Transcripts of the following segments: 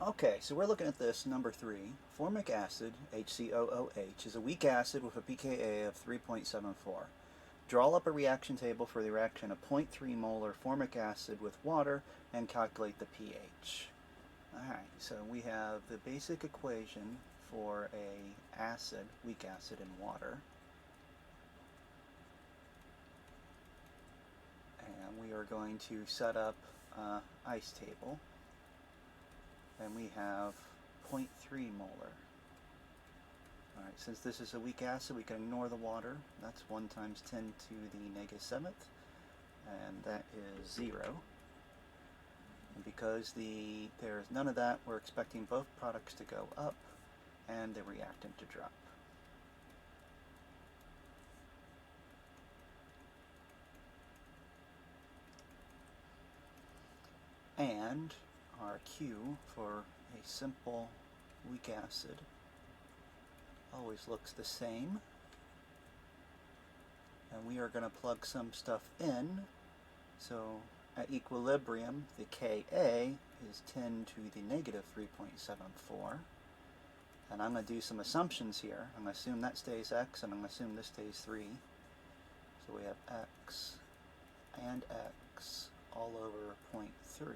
Okay, so we're looking at this, number 3. Formic acid, HCOOH, is a weak acid with a pKa of 3.74. Draw up a reaction table for the reaction of 0.3 molar formic acid with water and calculate the pH. Alright, so we have the basic equation for a acid, weak acid in water. And we are going to set up an ice table. And we have 0.3 molar. Alright, since this is a weak acid, we can ignore the water. That's 1 times 10 to the negative 7th, and that is 0. And because there's none of that, we're expecting both products to go up and the reactant to drop. And our Q for a simple weak acid always looks the same. And we are going to plug some stuff in. So at equilibrium, the Ka is 10 to the negative 3.74. And I'm going to do some assumptions here. I'm going to assume that stays x, and I'm going to assume this stays 3. So we have x and x all over 0.3.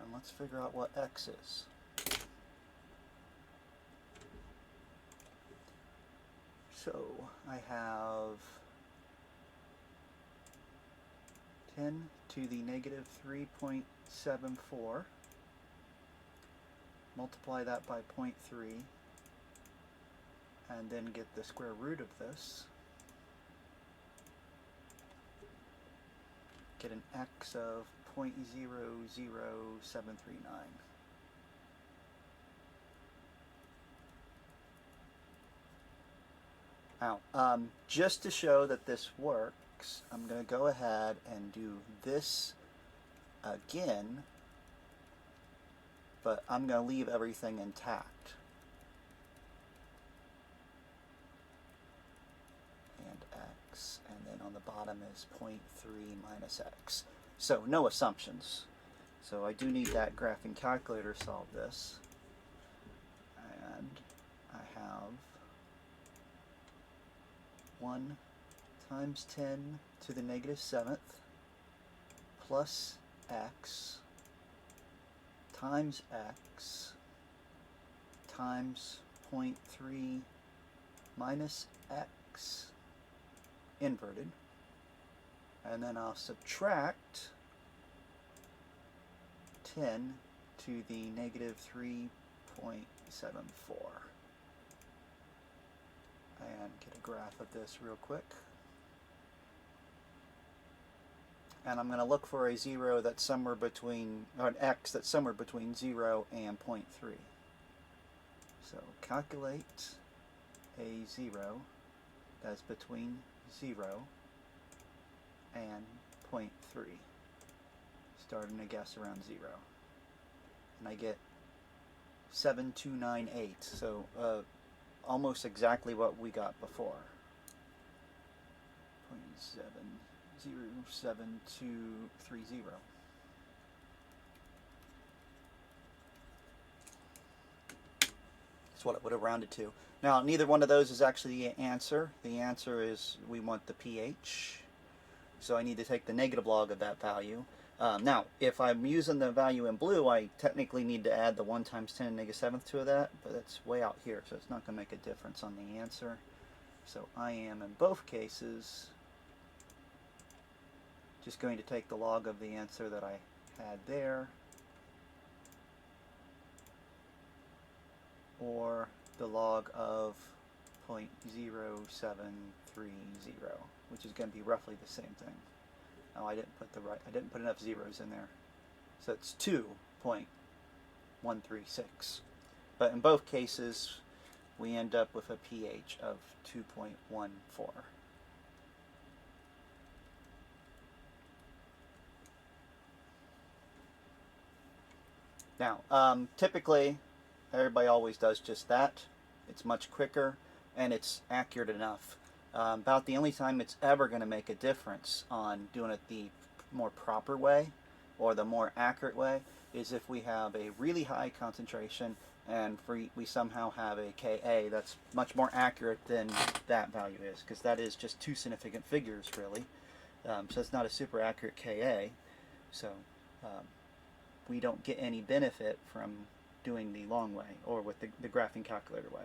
And let's figure out what x is. So I have 10 to the negative 3.74. Multiply that by 0.3 and then get the square root of this. Get an x of 0.00739. Now, just to show that this works, I'm going to go ahead and do this again, but I'm going to leave everything intact. And x, and then on the bottom is 0.3 minus x. So no assumptions. So I do need that graphing calculator to solve this. And I have 1 times 10 to the negative 7th plus x times x times 0.3 minus x inverted, and then I'll subtract 10 to the negative 3.74 and get a graph of this real quick. And I'm going to look for a 0 that's somewhere between, or an x that's somewhere between 0 and 0.3. So calculate a 0 that's between 0 and 0.3. Starting to guess around 0. And I get 7298. So almost exactly what we got before. 0.70230. That's what it would have rounded to. Now, neither one of those is actually the answer. The answer is we want the pH. So I need to take the negative log of that value. Now, if I'm using the value in blue, I technically need to add the 1 times 10 to the negative 7th to that, but that's way out here, so it's not going to make a difference on the answer. So I am, in both cases, just going to take the log of the answer that I had there, or the log of 0.0730, which is going to be roughly the same thing. Oh, I didn't put enough zeros in there. So it's 2.136. But in both cases, we end up with a pH of 2.14. Now, typically, everybody always does just that. It's much quicker, and it's accurate enough. About the only time it's ever going to make a difference on doing it the more proper way or the more accurate way is if we have a really high concentration and we somehow have a Ka that's much more accurate than that value is, because that is just two significant figures really. So it's not a super accurate Ka. So we don't get any benefit from doing the long way or with the graphing calculator way.